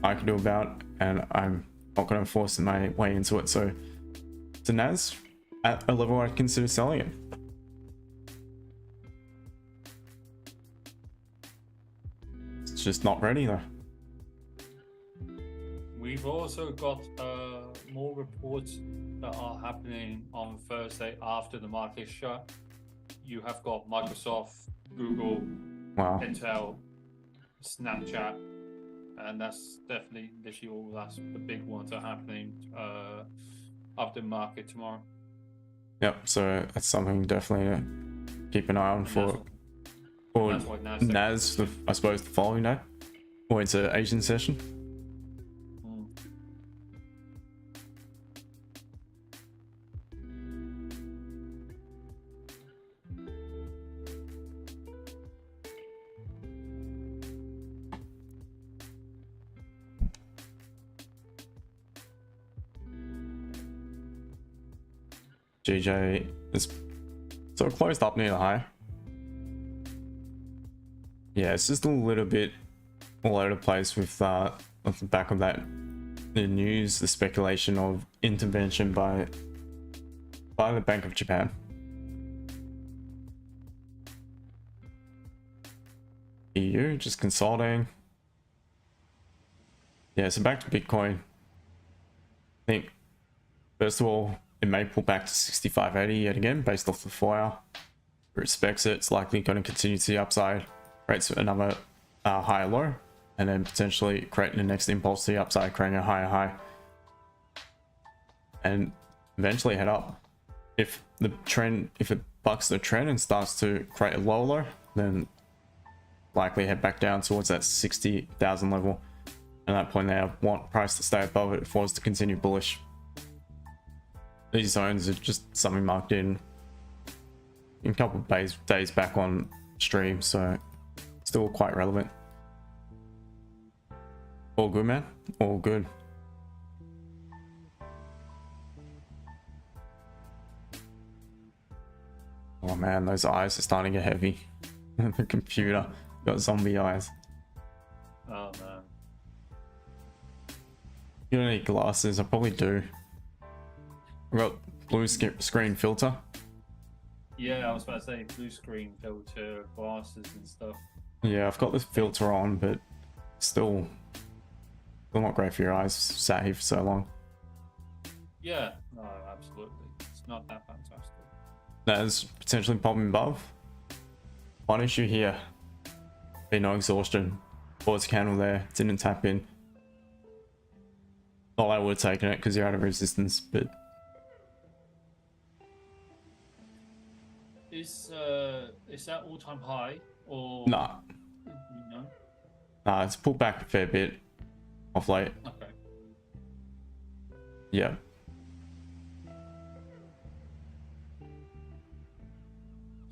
S1: I can do about, and I'm not going to force my way into it. So it's a NAS at a level I'd consider selling it. It's just not ready though.
S2: We've also got more reports that are happening on Thursday after the market shut. You have got Microsoft, Google,
S1: Wow.
S2: Intel, Snapchat, and that's definitely literally all that's the big ones are happening after the market tomorrow.
S1: Yep, so that's something definitely to keep an eye on for
S2: That's why Nasdaq
S1: NAS, I suppose, the following day, or into Asian session. GJ is so closed up near the high. Yeah, it's just a little bit all over the place with off the back of that, the news, the speculation of intervention by the Bank of Japan. EU, just consulting. Yeah, so back to Bitcoin. I think, first of all, it may pull back to 65.80 yet again, based off the 4-hour. Respects it, it's likely going to continue to the upside, creates another higher low, and then potentially creating the next impulse to the upside, creating a higher high, and eventually head up. If the trend, if it bucks the trend and starts to create a lower low, then likely head back down towards that 60,000 level. At that point, they want price to stay above it for us to continue bullish. These zones are just something marked in a couple of days back on stream, so still quite relevant. All good, man. All good. Oh man, those eyes are starting to get heavy. The computer got zombie eyes.
S2: Oh man.
S1: You don't need glasses? I probably do. I've got blue screen filter.
S2: Yeah, I was about to say blue screen filter, glasses and stuff.
S1: Yeah, I've got this filter on, but still not great for your eyes. Sat here for so long.
S2: Yeah, no, absolutely. It's not that fantastic.
S1: That's potentially popping above. One issue here, be no exhaustion. Forwards candle there, didn't tap in. Not that I would have taken it because you're out of resistance, but
S2: Is that all-time high or
S1: nah,
S2: no?
S1: nah, it's pulled back a fair bit off late.
S2: Okay.
S1: Yeah.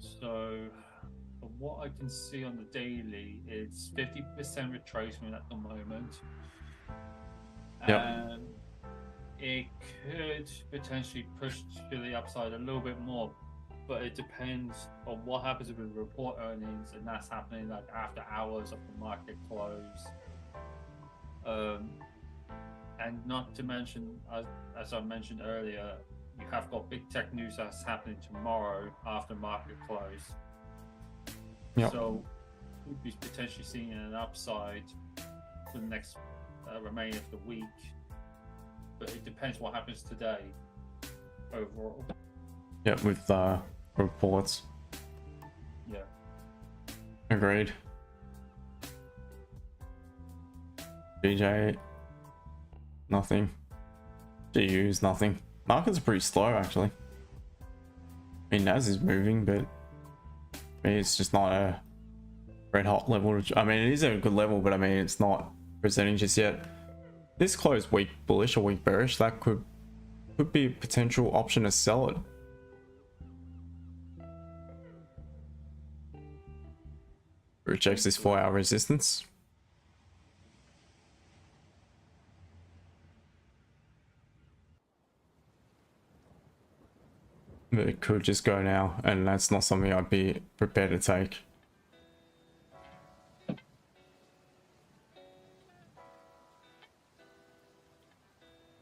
S2: So from what I can see on the daily, it's 50% retracement at the moment.
S1: Yep.
S2: And it could potentially push to the upside a little bit more, but it depends on what happens with the report earnings, and that's happening like after hours of the market close. And not to mention, as I mentioned earlier, you have got big tech news that's happening tomorrow after market close.
S1: Yep.
S2: So we'll be potentially seeing an upside for the next remaining of the week, but it depends what happens today overall.
S1: Yeah, with reports.
S2: Yeah.
S1: Agreed. BJ, nothing. GU's nothing. Markets are pretty slow actually. I mean, NAS is moving, but I mean, it's just not a red hot level. I mean, it is a good level, but I mean, it's not presenting just yet. This closed weak bullish or weak bearish, that could be a potential option to sell it. Rejects this 4-hour resistance. But it could just go now, and that's not something I'd be prepared to take.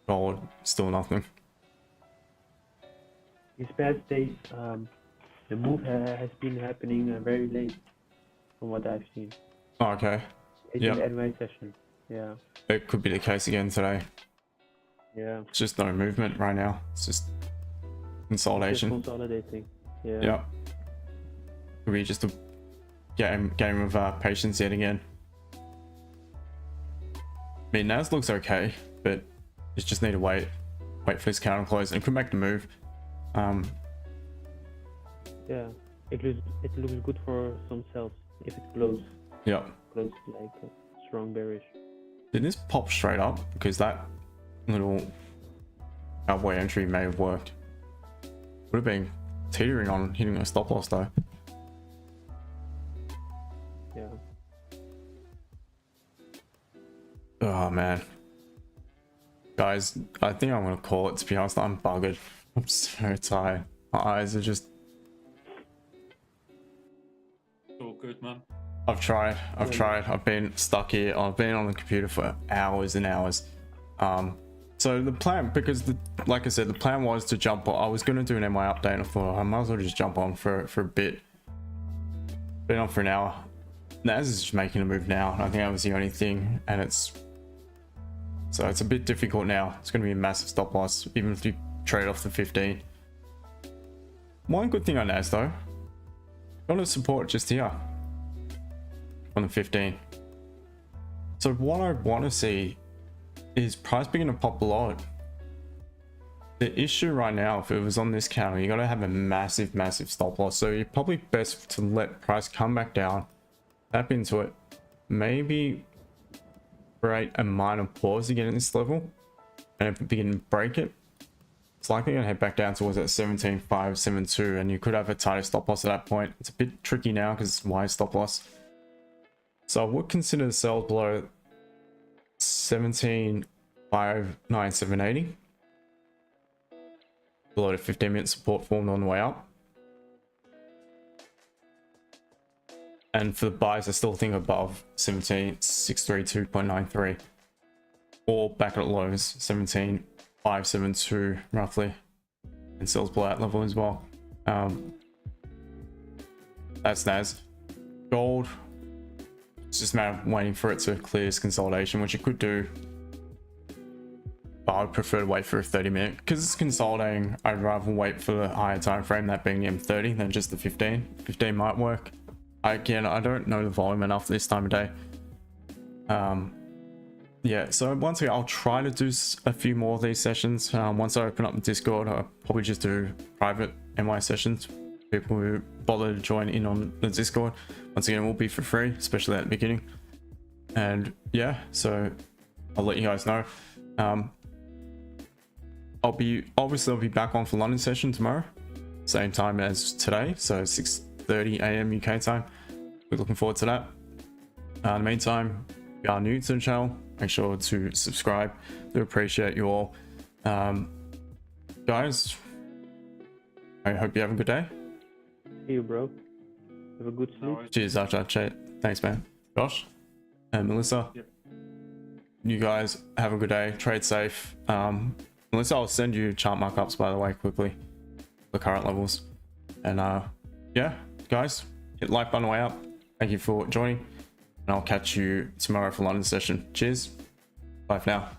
S1: Gold, still nothing.
S3: These past days, the move has been happening very late, from what I've seen.
S1: Oh, okay.
S3: It's
S1: Yep.
S3: in the advice session. Yeah.
S1: It could be the case again today.
S3: Yeah.
S1: It's just no movement right now. It's just consolidation.
S3: Just consolidating. Yeah.
S1: Yeah. Could be just a game of patience yet again. I mean, NAS looks okay, but you just need to wait for this counter close and come back to move.
S3: Yeah. It looks good for some sells if it closes
S1: Yeah.
S3: like a strong bearish.
S1: Did this pop straight up? Because that little cowboy entry may have worked. Would have been teetering on hitting a stop loss though.
S3: Yeah.
S1: Oh man. Guys, I think I'm gonna call it, to be honest. I'm buggered. I'm so tired. My eyes are just...
S2: All good, man.
S1: I've tried. I've been stuck here. I've been on the computer for hours and hours. So the plan, because like I said, the plan was to jump on. I was going to do an MI update, and I thought I might as well just jump on for a bit. Been on for an hour. Naz is just making a move now. I think that was the only thing, and it's a bit difficult now. It's going to be a massive stop loss, even if you trade off the 15. One good thing on Naz though, got a support just here on the 15. So what I want to see is price begin to pop below it. The issue right now, if it was on this candle, you got to have a massive stop loss. So you're probably best to let price come back down, tap into it, maybe create a minor pause again at this level, and if it begin to break it, it's likely going to head back down towards that 17.572, and you could have a tighter stop loss at that point. It's a bit tricky now because it's wide stop loss. So I would consider the sell below 17.59780. Below the 15-minute support formed on the way up. And for the buys, I still think above 17.632.93, or back at lows 17.572 roughly, and sells below that level as well. That's NAS. Gold, it's just a matter of waiting for it to clear this consolidation, which it could do. But I would prefer to wait for a 30-minute because it's consolidating. I'd rather wait for the higher time frame, that being the M30, than just the 15. 15 might work. Again, I don't know the volume enough this time of day. Yeah, so once again, I'll try to do a few more of these sessions. Once I open up the Discord, I'll probably just do private NY sessions. People who bother to join in on the Discord, once again, it will be for free, especially at the beginning. And yeah, so I'll let you guys know. I'll be back on for London session tomorrow, same time as today, so 6:30 AM UK time. We're looking forward to that. In the meantime, if you are new to the channel, make sure to subscribe. Do appreciate you all. Guys, I hope you have a good day.
S3: See you, bro. Have a good sleep.
S1: Cheers, chat. Thanks, man. Josh and Melissa.
S2: Yep.
S1: You guys have a good day. Trade safe. Melissa, I'll send you chart markups, by the way, quickly, the current levels. And yeah, guys, hit like button on the way up. Thank you for joining, and I'll catch you tomorrow for London session. Cheers. Bye for now.